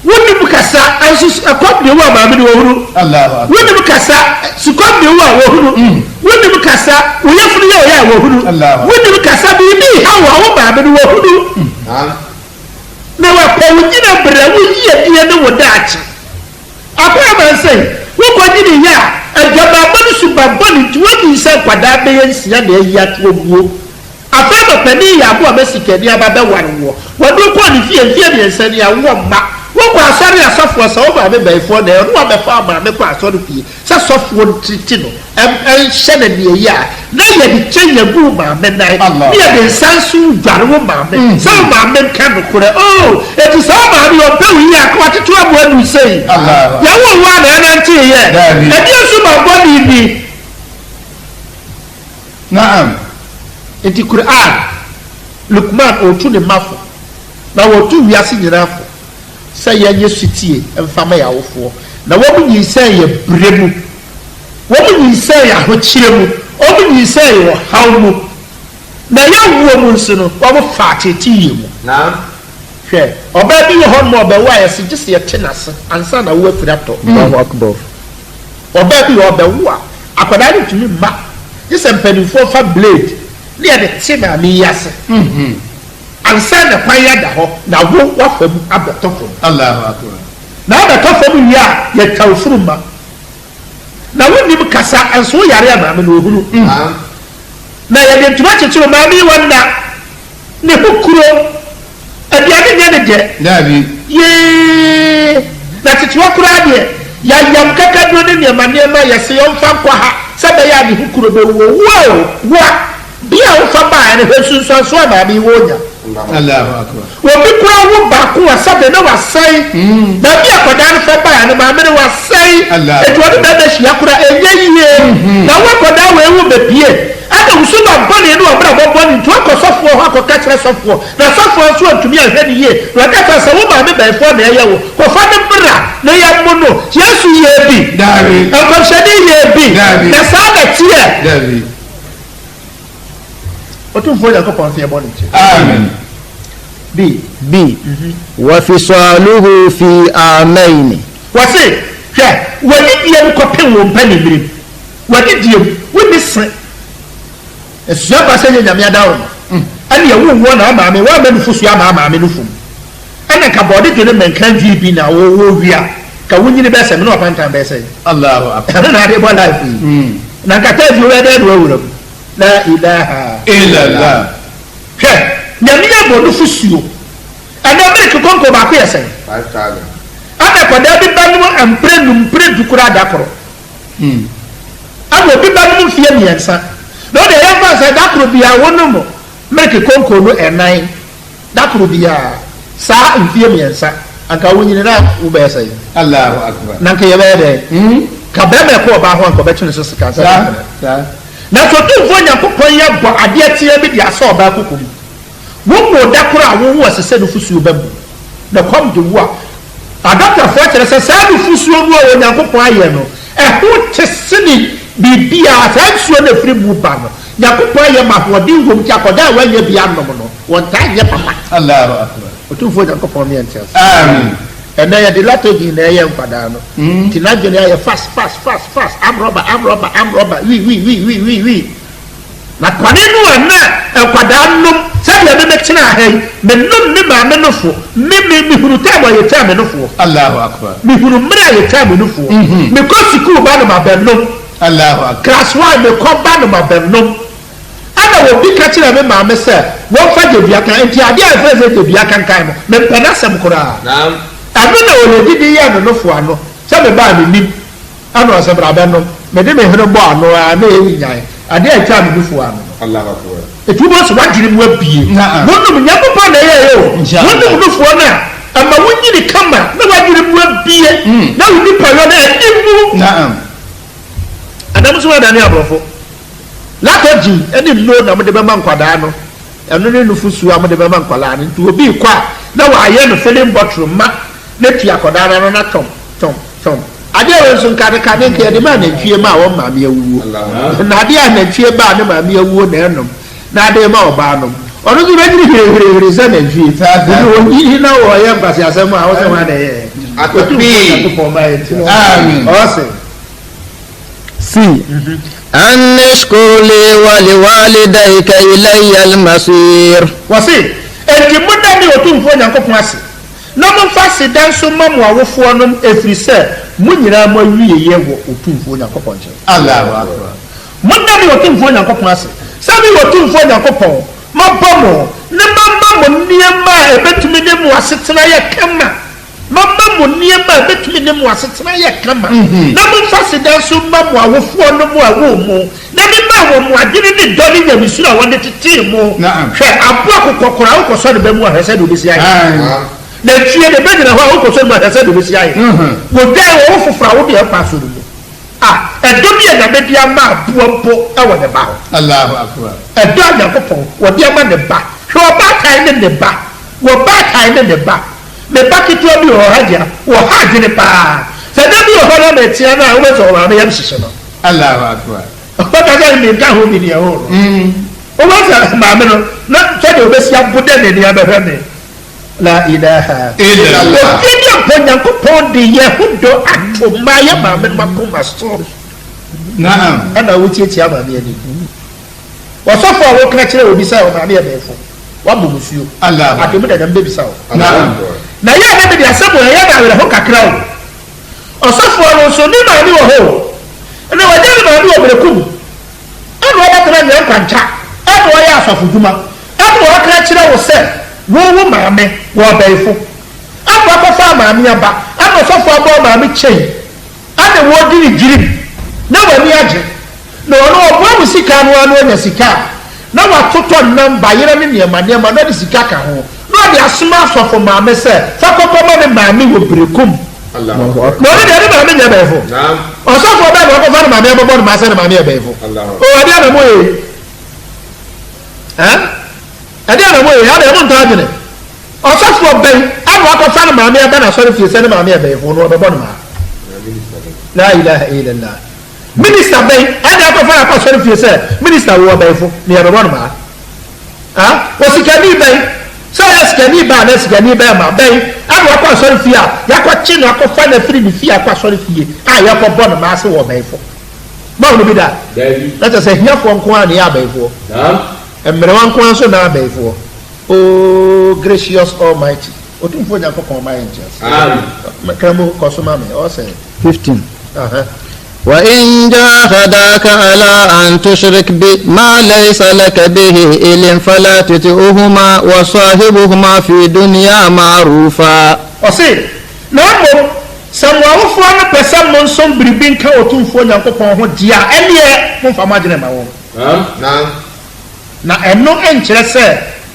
woni bukasa ansu akom de wo a maame de wo huru Allahu akbar woni bukasa su kom de wo a wo huru woni bukasa wo yafuru ye ya wo huru woni bukasa bi bi ha wo maame de wo huru na wa pa wo gina bra wo yie die ne wo daachi akwa man say wo ko gini ya agaba bani su babani ti wo ni se kwada be yensia na eyi atwo buo afaba pani ya bo abasikani ababa warwo wado ko ni fie ni ensa ni awo ma wo ko asori asofo so wo ba be baifo na no ba fa ma me ko asori fie se sofo titi no en shene ni eyi a na ye di chenya gu ma me na ye de sansu dware wo ma me so ma me kan no kore oh eti so ma bi o pe wi ya ko atitu abo adu sei ya wo wa na nti ye edi so ma body ni naam eti Quran Luqman o tu ne mafo na wo tu wi ase nyirafo say ya yesutie emfama ya wofo na wo mu nyisɛ ye bremu wo mu nyisɛ ya hokyire mu wo mu nyisɛ ye hawmu na ya wo mu nso wo mu faateti ye mu na hwɛ oba bi ye hon mo oba wa ya se gise ye tenase ansa na wo afira to Allahu akbar oba bi oba wo akwada ni tumi ma gise mpanifo fa blade ne ya de tima mi yase ansa na kwaya da ho na wo wafam abotofo Allahu akbar na abotofo bi ya ya tawfuruma na woni bi kasa anso yare amaame no ohuru na ya de tuma kyekye maame wanda ne hukuro abiade ne de dabi ye na kyekye wakura de ya yam kaka do ne ne ma ya se yomfa kwa ha sabe ya de hukuro be wo wa bia wo fa ba ne hesu so amaame wonya Allahu akbar. Obi kura wo baako wasabe na wasai. Na bi akoda no fa ba na ma me wasai. Etu odi na da hia kura enye yie. Na wo akoda we wo bepie. Ada usuma bone no obra bobone ntu akosofo ho akoka kire sofo. Na sofo so antumi ahwe ni yie. Na kata se wo ma me ba fo na eye wo. Ko fa ne bra na ya mu no. Yesu ye bi. Davi. Akoshade ye bi. Na sa da tie. Davi. Otumfo ya ko pon bone nti. Amen. B. وفصاله في عامين. Wasi, hwɛ, wani die mu kɔpem wo mpa ne mirim. Wani die mu, woni se. Esua ba sɛ nyame adawo. Ani ewu wo na maame, wa ba nufu sua maame nufu. Ana ka body de ne menkan bi na wo wia. Ka wonyini bɛ sɛ me no pantan bɛ sɛ. Allahu akbar. Na de bo life. Na ka ta bi we de do wuro. La ilaha illallah. Hwɛ, nyame abo nufu suo. Ana be ko konko ba ko yɛ sɛ. 5,000. Ada kwada bi ba no ampre dukura dakoro. Ada bi ba no fie miensa. No de ya fa sa dakoro bia wono mo. Make konko no enan. Dakoro bia sa mfie miensa. Anka wonyini na wo be sai. Allahu akbar. Na nka ye be de. Ka be me ko ba ho anka be twene so sika sa. Na to tu fo Nyankopon ya bo ade atia bi dia sa oba kokom. Wo mo dakoro a wo wo asese no fusuo babu. Na kom de wo adapter for kyerɛ sɛ saa nufusuo no a Onyankopɔn ayɛ no ɛho te sene bibia saa nsuo no afiri mu ba no Nyankopɔn ayɛ ma hoɔden wom ti akɔda a wanyɛ bia nom no wɔntaa nyɛ papa. Allahu akbar. Otumfoɔ Nyankopɔn ne yɛnkyɛ so. Amen. Ɛnɛ yɛde latogi na ɛyɛ nkwadaa no nti n'adwene ayɛ fast amrɔba wi na kwane no a na nkwadaa nom sɛdeɛ me bɛkyena ha yi menom ne maame no fo mehunu tam a yɛtaa me no foɔ. Allahu akbar. Mehunu mmerɛ a yɛtaa me no foɔ mekɔ sukuu ba no mabɛnom. Allahu akbar. Class 1 mekɔ ba no mabɛnom ana wɔbi ka kyerɛ me maame sɛ wɔmfa gyebia kan nti adeɛ a ɛfrɛ sɛ gyebia kankan no mempɛ no asɛm koraa ɛno na wɔlɛdidi yɛ no nofoɔ ano sɛ mebaa menim ana ɔsɛ bra bɛnom mede me hene bɔ ano a na ɛyi nyae adeɛ a ɛtwa me nofoɔ ano ɛtumi sɛ woadwene mu abie wonom Nyankopɔn na ɛyɛyɛ o wonom nofoɔ no a ama wonyini kama na woadwene mu abie na wo nipa yɔ no ani mu adam so wadane aborɔfo latɔgyi ɛne nno na mode bɛma nkwadaa no ɛno ne nufusuo a mode bɛma nkwalaa no nti obi kɔ a na wɔayɛ no filling bottle ma na tua akwadaa no na tɔm adeɛ wɔ nso nkadekade nka yɛde ma anantwie ma a wɔn maame awuo na adeɛ a anantwie ba a ne maame awuo na ɛnom na adeɛ ma ɔbaa nom ɔno nso bɛgyere hwehwehwere sɛ nantwie ɛno ɔnyiyi na wɔyɛ mpase asɛm a wɔsɛ ho adɛyɛ ɔse C. أن اشكر لي ولوالديك إلي المصير. wɔse enti moda ne Otumfoɔ Nyankopɔn ase na momfa aseda nso ma mo awofoɔ nom ɛfiri sɛ mo nyinaa mo awieyɛ wɔ Otumfoɔ Nyankopɔn nkyɛn. Allahu akbar. Moda ne Otumfoɔ Nyankopɔn ase sɛ me Otumfoɔ Nyankopɔn mabɔ mo ne mama mo nneɛma a ɛbɛtumi ne mo asetena yɛ kama mama mo nneɛma a ɛbɛtumi ne mo asetena yɛ kama na momfa aseda nso ma mo awofoɔ no mo a wɔ mu na mema wɔ mo adwene ne dɔ ne nyamesuro a wɔde tetee mo hwɛ aboa kokɔkora wokɔsɔ ne bɛ mu ahwɛ sɛ de wobɛsi ayɛ na twie ne bɛgyina hɔ a wokɔsɔ ne mu ahwɛ sɛ de wobɛsi ayɛ wɔdwae wɔ wo foforɔ a wode ɛpa so no mu ɛdɔ bi a Nyame de ama aboa mpo ɛwɔ ne ba hɔ. Allahu akbar. Ɛdɔ a Nyankopɔn wɔde ama ne ba hwɛ ɔbaatan ne ne ba wɔbaatan ne ne ba ne ba ketewa bi wɔ ha gyina wɔ ha adwene paa sɛ da bi wɔ hɔ na ɛteɛ no a wobɛsɛ wɔ maame yam hyehyɛ no Allahu akbar. ɔbɛka sɛ menka ho bi neɛ ho no wobɛsɛ maame no na sɛdeɛ wobɛsi abo dɛ ne nea bɛhwɛ me la ilaha illallah obi mpo Nyankopɔn de yɛ ho dɔ ato ma yɛ maame no makoma so ɛna wotietia maame ani wɔsɔfo a wokra kyerɛ obi sɛ wɔ maame yɛ bɛɛfo wabɔ musuo ademu da dɛm bɛbisa wo na yɛ na mede asɛm wɔ ɛyɛ na awerɛ ho kakra o ɔsɔfo no nso ne maame wɔ hɔ ɛna wɔgya ne maame wɔ berɛkum ɛna wɔbɛtena nyɛ nkwankya ɛna wɔyɛ asɔfo dwuma ɛna wɔkra kyerɛ wo sɛ wo maame wɔ bɛɛfo ɛna wɔkɔfa maame aba ɛna ɔsɔfo abɔ maame kyɛn ɛna wɔdi ne gyirim na wɔni agye na ɔno ɔboa mu sika no ano anya sika na watoto namba yere ne niema na de sika ka ho na de asoma asofo maame se fa kokoma ne maame wo brekum Allahu akbar no de maame nya befo naam osofo ba ko fa ne maame bobo ne maase ne maame befo Allahu o ade na moye ade na moye ade mo nta adene osofo ben awo ko fa ne maame ba na sori fie se ne maame befo no bobo ne ma la ilaha illallah minister ben ade ko fa ko sori fie se minister wo befo ne ya bobo ne ma osikani ben so yasikani ba na sikani ba ma ben awo ko sori fie a yakɔ na ko fa na free ni fie akɔ sori fie a yakɔ bɔ na ma se wo befo ba no bi da na ta se hiafo nko a ne ya befo emere wan ko so na befo oh gracious almighty otumfo nyanko kon ma angels amen makamo ko so ma me o say 15 وإن جاهداك على أن تشرك بما ليس لك به علم فلا تطعهما وصاحبهما في الدنيا معروفا وسي نعم سمواوفو أنا بسام منصوم بريبين كأوتومفو نyanko ho dia ɛneɛ mo fama gyina ma wo na ɛno ɛnkyerɛ sɛ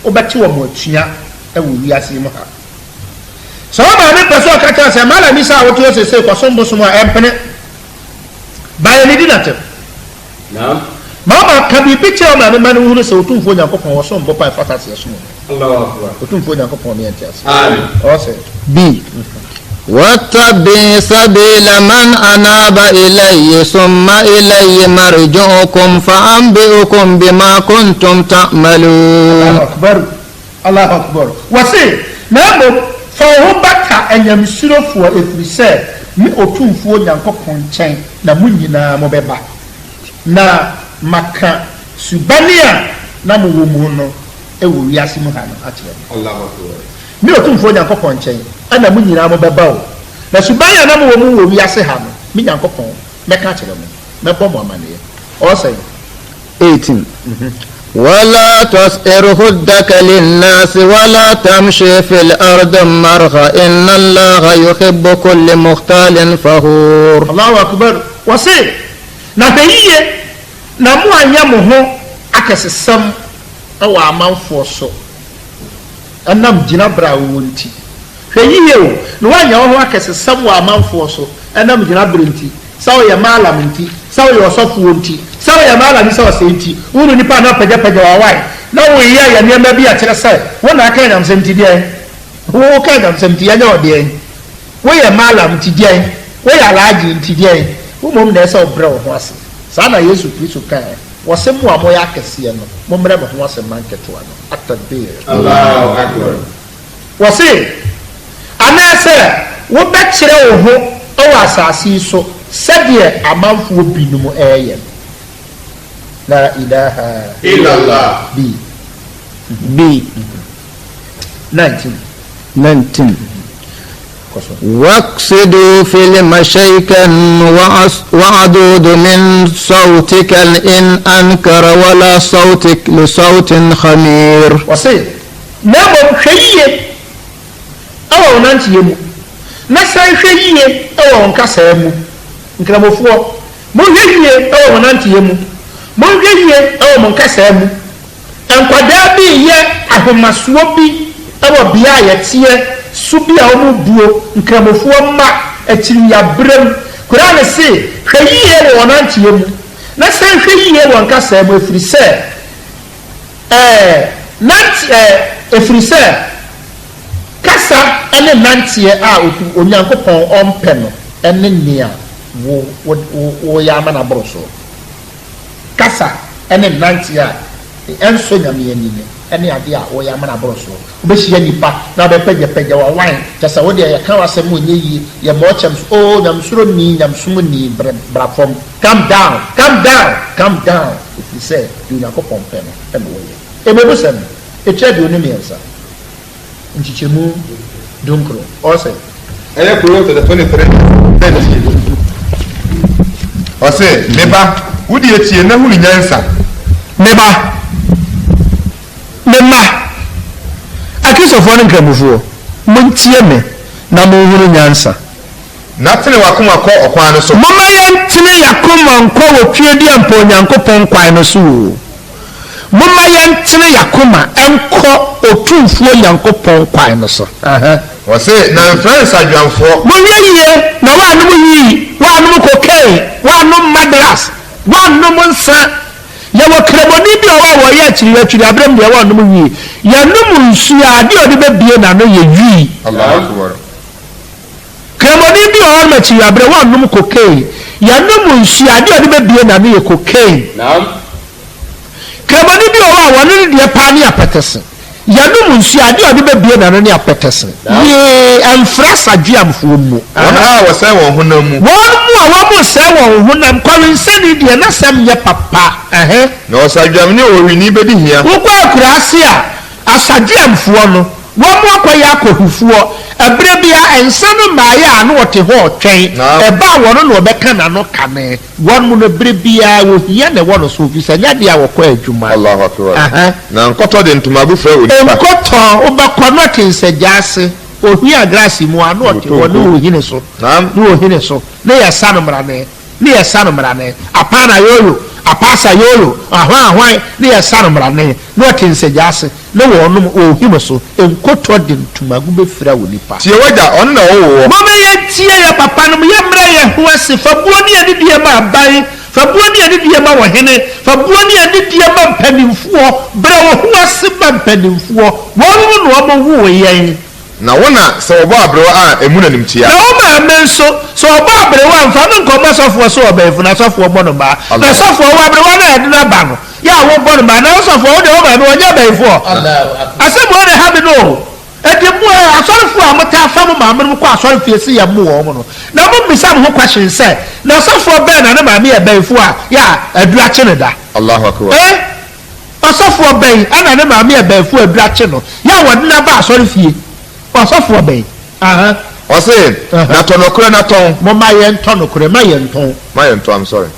wobɛte wɔ mo atua ɛwɔ wiase mu ha sɛ ɔba ne pɛ sɛ ɔka kyerɛ sɛ mala mi sɛ a woto sese kɔsom bosom a ɛmpene bae ne di natem naam mama ka bi picture ma me man hu sɛ otumfo nyankopɔn wɔ so mbɔ pa fatase so mo Allahu akbar otumfo nyankopɔn me antias amen ɔsɛ b واتبع سبيل من أناب إلي ثم إلي مرجعكم فأنبئكم بما كنتم تعملون الله أكبر الله أكبر وسي نعم فهو بكا أن يمسرفوا إفرسال mi otumfuo nyankopɔn nkyɛn na mu nyinaa mo bɛba na maka subania na mo wɔ mu no ɛwɔ wiase mu ha no akyerɛ Allahu akbar mi otumfuo nyankopɔn nkyɛn ana mu nyinaa mo bɛba o na subania na mo wɔ mu wɔ wiase ha no mi nyankopɔn mɛka akyerɛ mo mɛbɔ mo amaneɛ ɔsɛ 18 ولا تسئر خدك للناس ولا تمشي في الأرض مرغا إن الله يحب كل مختال فخور الله أكبر وسي نبيه نمو أنيامه أكسسم أو أمان فوسو أنام جنابرا وونتي فيه نوانيا وهو أكسسم وأمان فوسو أنام جنابرا انتي ساو يمالا منتي ساو يوصف وونتي sawa ya mala ni sawa senti unu nipa na paja wa wai na wo ya niema bi a kire sai wona aka nyam senti die wo ka nyam senti ya nya ode wo ya mala mti die wo ya laaji mti die wo mom na esa obra wo ho ase sa na Yesu Kristo kan wo se mu amo ya kese no mo mre mo ho ase manketo ano atadbe Allahu akbar wo se anase wo ba kire wo ho o asasi so sɛdeɛ amanfo binom ɛyɛ la ilaha illallah b 19 واقصدوا في المشيك وعدود من صوتك إن أنكر ولا صوتك لصوت خمير وصي نعم خيي أو نانتي يمو نسان خيي أو نكاسا يمو nkramofoɔ monhwehwie ɛwɔ nante mu monhwehwie ɛwɔ monkasa mu nkwadaa bi yɛ ahomasoɔ bi ɛwɔ bea a yɛteɛ so bi a wɔn buo nkramofoɔ mma akyirinyabram koraa ne se hwɛ yie wɔ nante mu na san hwɛ yie wɔ nkasa mu efiri sɛ efiri sɛ kasa ɛne nanteɛ a onyankopɔn ɔmpɛ no ɛne nea wo ya mana broso kasa ene nanti a enso nyame ani ne ene ade a wo ya mana broso obehia nipa na be pegya wa wan kyesa wo de ya kan wasem onye yi ye mo chem o nyamsuro ni nyamsum ni brafom calm down if you say you na ko pompe no ene wo ye ebebu sem eche bi oni miensa nchichemu donkro o say ene ko to the 23 ɔsɛ meba wodi etie na huru nyansa meba akristofoɔ ne nkramofoɔ montie me na monhuru nyansa na tene wakoma kɔ ɔkwan no so mama yɛntene yakoma nkɔ wɔ twe di ampa onyankopɔn kwan no so momma yɛntene yakoma ɛnkɔ otumfuo nyankopɔn kwan no so wɔse na mfrɛ nsadwamfoɔ monyɛ yie na woanom yii woanom cocaine woanom madras woanom nsa yɛwɔ kremoni bi a wɔyɛ akyiriwakyiri abrɛm deɛ woanom yie yɛnom nsuo a ade ɔde bɛbie n'ano yɛ wii kremoni bi a wɔnom akyiri abrɛ woanom cocaine yɛnom nsuo a ade ɔde bɛbie n'ano yɛ cocaine kremoni bi a wɔne deɛ paa ne apɛtɛse yɛnom nsuo ade ɔde bɛbie n'ano ne apɛtɛse yee ɛmfra sadweamfoɔ mu wɔn a wɔsɛe wɔn honam mu wɔn mu a wɔn sɛe wɔn honam kɔrensɛne deɛ na sɛm yɛ papa na ɔsadwam ne ɔwini bɛdi hia wokɔ akuraase a asadweamfoɔ no wɔn mu akɔyɛ akɔhufoɔ ɛberɛ bia ɛnsa no maayɛ a na wɔte hɔ ɔtwɛn ɛba a wɔno na wɔbɛka n'ano kane wɔn mu no berɛ biara wɔhia na ɛwɔ no so ofi sɛ nyɛ deɛ a wɔkɔ adwuma na nkɔtɔ de ntoma gu frɛ onipa nkɔtɔ wobɛkɔ no ɔte nsagya ase ohia graase mu a na ɔte hɔ ne wɔhine so ne yɛsa no mmarane apana yolo apasa yolo ahwan ne yɛsa no mmarane na ɔte nsagya ase ne wɔnom ohim so nkɔtɔ de ntoma gu bɛfira wɔ nipa tie wagya ɔno na wɔwɔ mama yɛntie yɛ papa no yɛmmerɛ yɛ ho ase fa buo ne yɛde deɛ ma aban fa buo ne yɛde deɛ ma wɔhene fa buo ne yɛde deɛ ma mpanimfoɔ berɛ wɔ ho ase ma mpanimfoɔ wɔn mu na wɔbɛwo yɛn na wona sɛ wɔbɔ abrɛwa a emu na nimtia na wo maame nso sɛ ɔbɔ abrɛwa mfa no nkɔmmɔ sɔfoɔ so ɔbɛnfo na sɔfoɔ bɔ no baa na sɔfoɔ wɔ abrɛwa no a yɛde no aba no yɛ a wobɔ no baa na sɔfoɔ wode wo maame wɔnyɛ bɛnfoɔ asɛm wɔ ne ha bi no ɛde mu asɔrefoɔ a motaa fa mo maame no kɔ asɔre fie si yɛ mo wɔ mo no na mommisa mo ho question sɛ na sɔfoɔ bɛn na ne maame yɛ bɛnfoɔ a yɛ a adura kye ne da Allahu akbar ɔsɔfoɔ bɛn ana ne maame yɛ bɛnfoɔ adura kye no yɛ a wɔde no aba asɔre fie ɔsɔfoɔ bɛn ɔse na tɔnɔkorɛ na tɔn mo ma yɛn tɔn nokorɛ ma yɛn tɔn I'm sorry